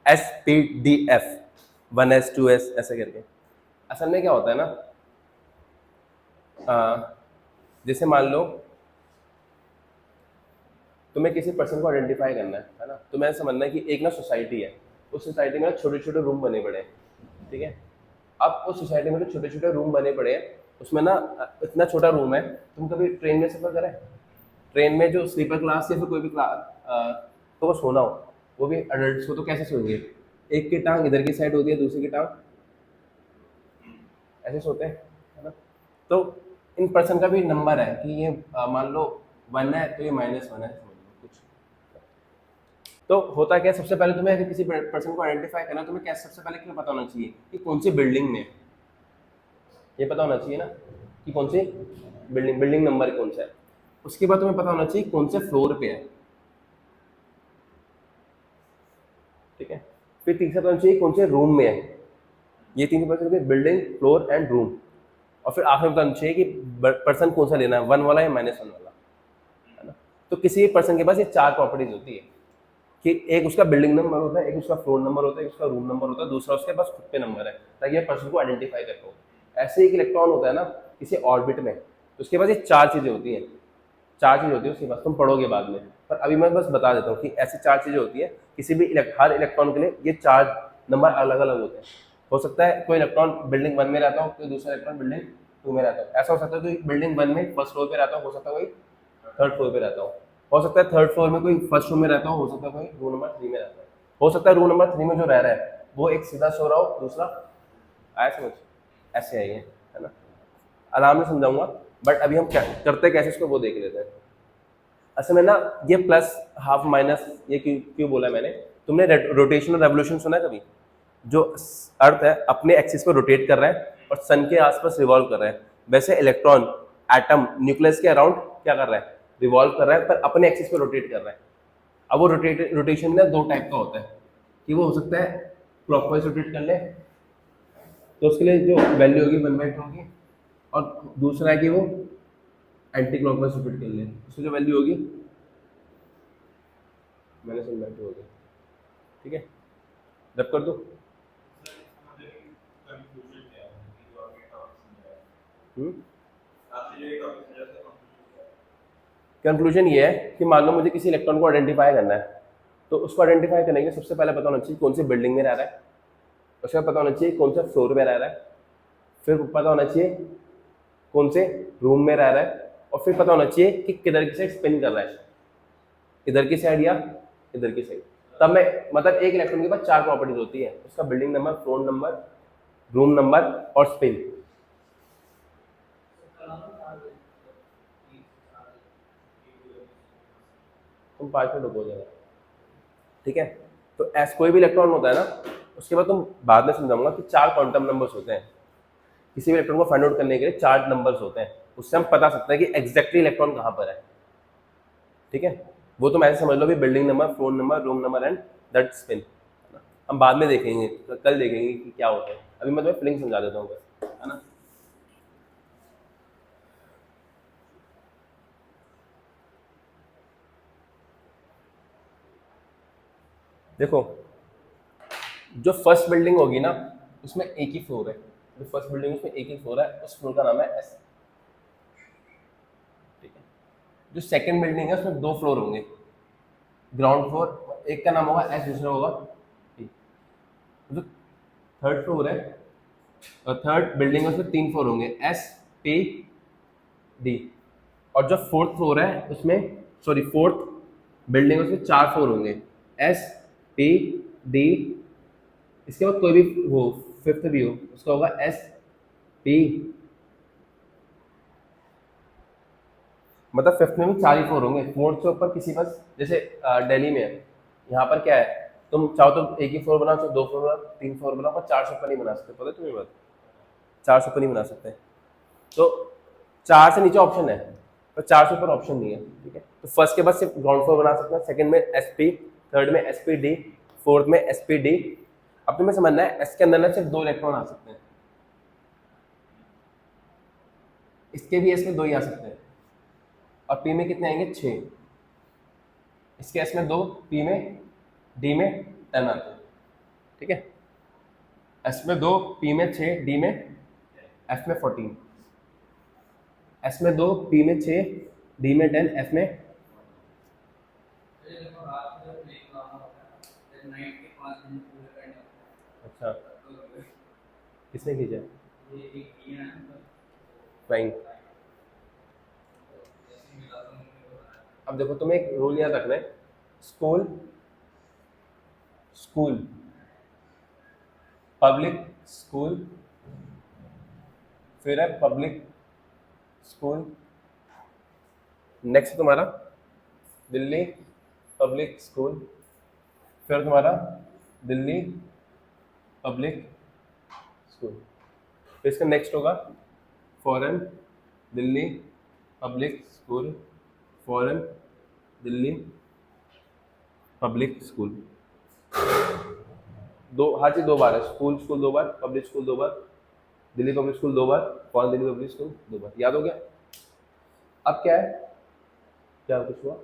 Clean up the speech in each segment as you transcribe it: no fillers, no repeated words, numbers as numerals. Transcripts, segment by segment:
SPDF 1s 2s ऐसे करके। असल में क्या होता है ना, जैसे मान लो तुम्हें किसी पर्सन को आइडेंटिफाई करना है ना, तुम्हें समझना है कि एक ना सोसाइटी है, उस सोसाइटी में ना छोटे छोटे रूम बने पड़े हैं, ठीक है। अब उस सोसाइटी में जो छोटे छोटे रूम बने पड़े हैं उसमें ना इतना छोटा रूम है, तुम कभी ट्रेन में सफर करें, ट्रेन में जो स्लीपर क्लास या फिर कोई भी क्लास तो वो सोना हो, वो भी अडल्ट को, तो कैसे सोएंगे, एक की टांग इधर की साइड होती है, दूसरी की टांग ऐसे सोते हैं, है ना। तो इन पर्सन का भी नंबर है कि ये मान लो 1 है तो ये -1 है, समझ लो कुछ। तो होता क्या है, सबसे पहले तुम्हें अगर किसी पर्सन को आइडेंटिफाई करना है, तुम्हें क्या सबसे पहले क्या पता होना चाहिए कि कौन सी बिल्डिंग में है। ये पता होना चाहिए ना कि कौन सी बिल्डिंग नंबर कौन सा है। उसके बाद तुम्हें पता होना चाहिए कौन से फ्लोर पे है, ठीक है। फिर तीसरा पता होना चाहिए कौन से रूम में है। ये तीन पता होना, बिल्डिंग, फ्लोर एंड रूम। और फिर आखिर में बताना चाहिए कि पर्सन कौन सा लेना है, 1 वाला या -1 वाला, है ना। तो किसी भी पर्सन के पास ये 4 प्रॉपर्टीज होती है कि एक उसका बिल्डिंग नंबर होता है, एक उसका फ्लोर नंबर होता है, एक उसका रूम नंबर होता है, दूसरा उसके पास खुद पे नंबर है, ताकि ये पर्सन को आइडेंटिफाई कर पाओ। ऐसे ही एक इलेक्ट्रॉन होता है ना किसी ऑर्बिट में, तो उसके पास ये 4 चीजें होती हैं, 4 चीज होती है उसके पास, तुम पढ़ोगे बाद में, पर अभी मैं बस बता देता हूँ कि ऐसी 4 चीजें होती है किसी भी हर इलेक्ट्रॉन के लिए। ये 4 नंबर अलग अलग होते हैं। हो सकता है कोई इलेक्ट्रॉन बिल्डिंग 1 में रहता हो, कोई दूसरा इलेक्ट्रॉन बिल्डिंग 2 में रहता हो। ऐसा हो सकता है कोई बिल्डिंग 1 में फर्स्ट फ्लोर पे रहता हो सकता है कोई थर्ड फ्लोर पे रहता हो सकता है थर्ड फ्लोर में कोई फर्स्ट रूम में रहता हो सकता है कोई रूम नंबर 3 में रहता हो सकता है रूम नंबर 3 में जो रह रहा है वो एक सीधा सो रहा हो, दूसरा आया समझ, ऐसे है ये, है ना। आराम से समझाऊंगा, बट अभी हम क्या करते कैसे इसको वो देख लेते हैं। असल में ना ये प्लस हाफ माइनस ये क्यों क्यों बोला मैंने, तुमने रोटेशन और रेवोल्यूशन सुना है कभी? जो अर्थ है अपने एक्सिस पर रोटेट कर रहा है और सन के आसपास रिवॉल्व कर रहा है, वैसे इलेक्ट्रॉन एटम न्यूक्लियस के अराउंड क्या कर रहा है, रिवॉल्व कर रहा है, पर अपने एक्सिस पर रोटेट कर रहा है। अब वो रोटेशन में 2 टाइप का होता है कि वो हो सकता है क्लॉकवाइज रोटेट कर ले, तो उसके लिए जो वैल्यू होगी 1/2 होगी, और दूसरा है कि वो एंटी क्लॉकवाइज रोटेट कर ले, उसकी जो वैल्यू होगी -1/2 होगी, ठीक है। रब कर दो। कंक्लूजन ये है कि मान लो मुझे किसी इलेक्ट्रॉन को आइडेंटिफाई करना है, तो उसको आइडेंटिफाई करने के सबसे पहले पता होना चाहिए कौन सी बिल्डिंग में रह रहा है, उसके बाद पता होना चाहिए कौन सा फ्लोर में रह रहा है, फिर पता होना चाहिए कौन से रूम में रह रहा है, और फिर पता होना चाहिए कि किधर की साइड स्पिन कर रहा है, इधर की साइड या इधर की साइड। तब मैं मतलब एक इलेक्ट्रॉन के पास 4 प्रॉपर्टीज होती है, उसका building number, floor number, room number और स्पिन। तुम 5 मिनट रुको जाएगा, ठीक है। तो ऐसा कोई भी इलेक्ट्रॉन होता है ना, उसके बाद तुम बाद में समझाऊंगा कि 4 क्वांटम नंबर्स होते हैं। किसी भी इलेक्ट्रॉन को फाइंड आउट करने के लिए 4 नंबर्स होते हैं, उससे हम बता सकते हैं कि एग्जैक्टली इलेक्ट्रॉन कहाँ पर है, ठीक है। वो तुम ऐसे समझ लो भी building number, floor number, room number and that spin. हम बाद में देखेंगे, कल देखेंगे कि क्या होता है। अभी मैं तुम्हें फिलिंग समझा देता हूँ बस, है ना। देखो जो फर्स्ट बिल्डिंग होगी ना उसमें एक ही फ्लोर है, जो फर्स्ट बिल्डिंग उसमें एक ही फ्लोर है, उस फ्लोर का नाम है एस, ठीक है। जो सेकंड बिल्डिंग है उसमें 2 फ्लोर होंगे, ग्राउंड फ्लोर, एक का नाम होगा एस, दूसरा होगा टी। जो थर्ड फ्लोर है और थर्ड बिल्डिंग है उसमें 3 फ्लोर होंगे, एस, टी, डी। और जो फोर्थ फ्लोर है उसमें, सॉरी फोर्थ बिल्डिंग है उसमें 4 फ्लोर होंगे, एस, टी, डी। इसके बाद कोई भी हो, फिफ्थ भी हो, उसका होगा एस, टी, मतलब फिफ्थ में भी 4 ही फ्लोर होंगे। फोर्थ से ऊपर किसी बस, जैसे दिल्ली में है, यहाँ पर क्या है, तुम चाहो तो एक ही फ्लोर बनाओ, चाहो 2 फ्लोर बनाओ, 3 फ्लोर बनाओ, पर 4 से ऊपर नहीं बना सकते, पता है तुम्हें बात, 4 से ऊपर नहीं बना सकते। तो 4 से नीचे ऑप्शन है पर 4 से ऊपर ऑप्शन नहीं है, ठीक है। तो फर्स्ट के बाद सिर्फ ग्राउंड फ्लोर बना सकते हैं, सेकंड में एसपी, थर्ड में एसपी डी, फोर्थ में एसपी डी। अब तुम्हें समझना है एस के अंदर ना सिर्फ 2 इलेक्ट्रॉन आ सकते हैं, इसके भी एस में 2 ही आ सकते हैं, और पी में कितने आएंगे 6, इसके एस में 2, पी में, डी में 10 आते हैं, ठीक है, एस में 2, पी में 6, डी में, एफ में 14, एस में 2, पी में 6, डी में 10, एफ में। अच्छा, किसने खींचा? फाइन। अब देखो तुम्हें एक रूल याद रखना है, स्कूल, स्कूल, पब्लिक स्कूल, फिर है पब्लिक स्कूल, नेक्स्ट तुम्हारा दिल्ली पब्लिक स्कूल, फिर तुम्हारा दिल्ली पब्लिक स्कूल, फिर इसका नेक्स्ट होगा foreign Delhi Public School, foreign Delhi Public School. हर चीज 2 बार है, स्कूल स्कूल 2 बार, पब्लिक स्कूल 2 बार, दिल्ली पब्लिक स्कूल 2 बार, फॉरेन दिल्ली पब्लिक स्कूल 2 बार। याद हो गया? अब क्या है, क्या कुछ हुआ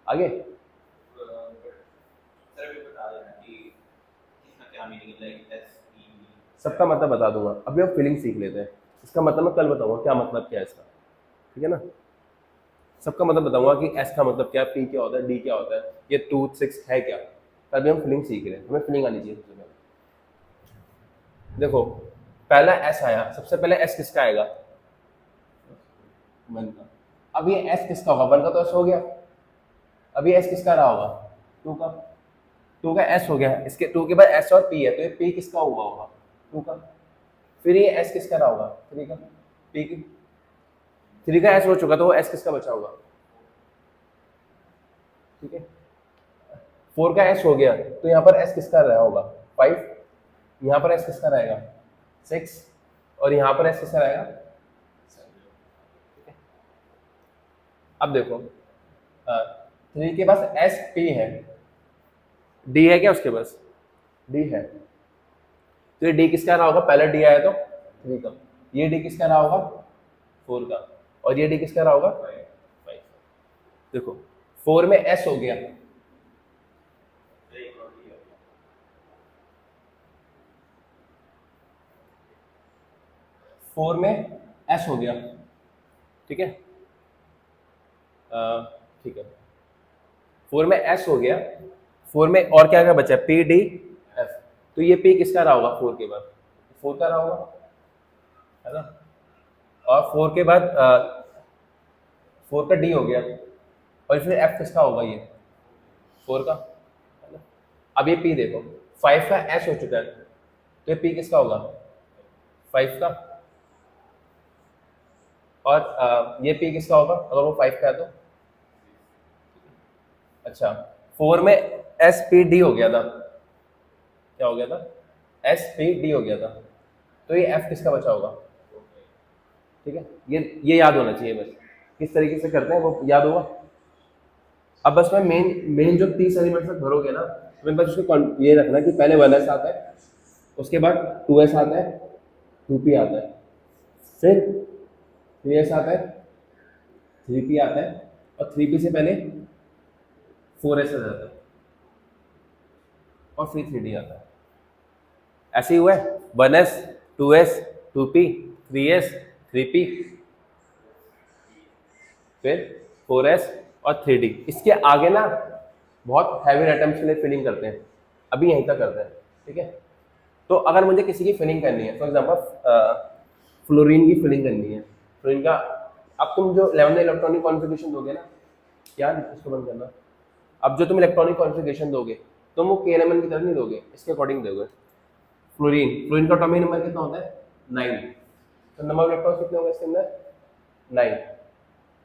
आगे? सबका मतलब बता दूंगा, अभी हम फीलिंग सीख लेते हैं। इसका मतलब मैं कल बताऊंगा क्या मतलब क्या है इसका, ठीक है ना। सबका मतलब बताऊंगा कि एस का मतलब क्या है, पी क्या होता है, डी क्या होता है, ये 2 6 है क्या। तभी हम फीलिंग सीख रहे हैं, हमें फीलिंग आनी चाहिए सबसे पहले। देखो पहला एस आया, सबसे पहले एस किसका आएगा? 1 का। अब ये एस किसका होगा? 1 का तो एस हो गया। अब ये एस किसका रहा होगा? 2 का। 2 का एस हो गया, इसके 2 के बाद एस और पी है, तो ये पी किसका हुआ होगा? 2 का। फिर ये एस किसका रहा होगा? 3 का। पी की 3 का एस हो चुका, तो एस किसका बचा होगा? ठीक है, 4 का एस हो गया, तो यहाँ पर एस किसका रहा होगा? 5। यहाँ पर एस किसका रहेगा? 6। और यहाँ पर एस किसका रहेगा? 7। अब देखो 3 के पास एस पी है, डी है क्या उसके पास? डी है, तो ये डी किसका रहा होगा? पहले डी आया तो 3 का, ये डी किसका रहा होगा? 4 का, और ये डी किसका रहा होगा? 5। देखो 4 में एस हो गया, फोर में एस हो गया, ठीक है, ठीक है, 4 में एस हो गया, 4 में और क्या क्या बचा? P D F. तो ये पी किसका रहा होगा 4 के बाद? 4 का रहा होगा, है ना। और 4 के बाद 4 का डी हो गया, और फिर एफ किसका होगा? ये 4 का, है ना। अब ये पी देखो, 5 का एस हो चुका है, तो ये पी किसका होगा? 5 का। और ये पी किसका होगा अगर वो 5 का है तो? अच्छा, 4 में एस पी डी हो गया था, क्या हो गया था? एस पी डी हो गया था, तो ये एफ किसका बचा होगा? ठीक है, ये याद होना चाहिए, बस किस तरीके से करते हैं वो याद होगा। अब बस मैं मेन जो 30 एलिमेंट्स तक भरोगे ना, तो मेरे पास उसको ये रखना कि पहले 1s आता है, उसके बाद 2s आता है, 2p आता है, फिर 3s आता है, 3p आता है, और 3p से पहले 4s आ जाता है, और फिर 3d आता है। ऐसे ही हुआ है, 1s 2s 2p 3s 3p फिर 4s और 3d। इसके आगे ना बहुत हैवी आइटम्स के लिए फिलिंग करते हैं, अभी यहीं तक करते हैं, ठीक है। तो अगर मुझे किसी की फिलिंग करनी है, फॉर एग्जांपल फ्लोरीन की फिलिंग करनी है, फ्लोरीन का, अब तुम जो 11 इलेक्ट्रॉनिक कॉन्फ़िगरेशन दोगे ना, क्या इसको बंद करना, अब जो तुम इलेक्ट्रॉनिक कॉन्फ़िगरेशन दोगे तुम वो KLMN की तरह नहीं दोगे, इसके अकॉर्डिंग दोगे। फ्लोरीन का एटॉमिक नंबर कितना होता है? 9। तो नंबर ऑफ इलेक्ट्रॉन्स कितने होंगे इसके अंदर? 9,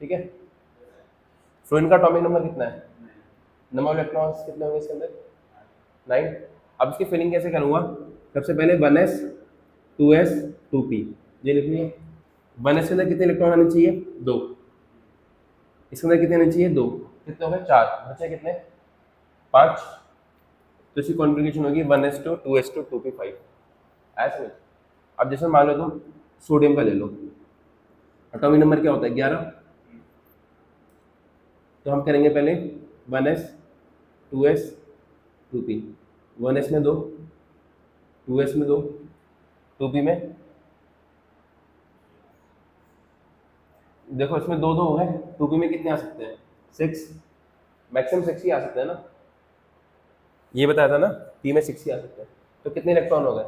ठीक है। फ्लोरीन का एटॉमिक नंबर कितना है? नंबर ऑफ इलेक्ट्रॉन्स कितने होंगे इसके अंदर? 9। अब इसकी फिलिंग कैसे करूंगा? सबसे पहले 1s 2s 2p ये लिख लिया। 1s के अंदर कितने इलेक्ट्रॉन आने चाहिए? 2। इसके अंदर कितने आने चाहिए? 2। कितने हो गए? 4। बचे कितने? 5। तो इसकी कॉन्फ़िगरेशन होगी 1s2 2s2 2p5, ऐसे। अब जैसे मान लो तुम सोडियम का ले लो, एटॉमिक नंबर क्या होता है? 11। तो हम करेंगे पहले 1s 2s 2p, 1s में 2, 2s में 2, 2p में देखो इसमें 2 2 हो गए, 2p में कितने आ सकते हैं 6, मैक्सिमम 6 ही आ सकते हैं ना, ये बताया था ना, p में 6 ही आ सकते हैं। तो कितने इलेक्ट्रॉन हो गए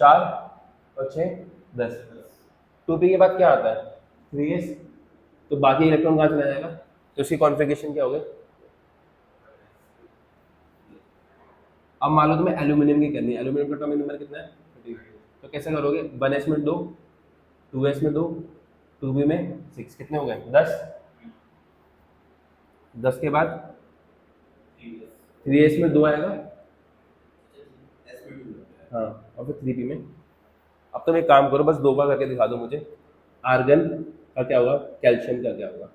4 और 6 10, 2p के बाद क्या आता है 3s, तो बाकी इलेक्ट्रॉन कहाँ चला जाएगा, तो उसकी कॉन्फ़िगरेशन क्या हो गई। अब मान लो तुम्हें एल्यूमिनियम की करनी है, एल्यूमिनियम का एटॉमिक नंबर कितना है 30, तो कैसे करोगे 1s में 2, 2s में 2, 2p में 6, कितने हो गए 10, 10 के बाद 3s में 2 आएगा, हाँ, और फिर 3p में। अब तुम एक काम करो, बस 2 बार करके दिखा दो मुझे, आर्गन का क्या होगा, कैल्शियम का क्या होगा,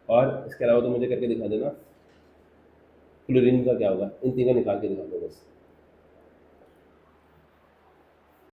और इसके अलावा तो मुझे करके दिखा देना क्लोरीन का क्या होगा, इन तीनों निकाल के दिखा दो बस।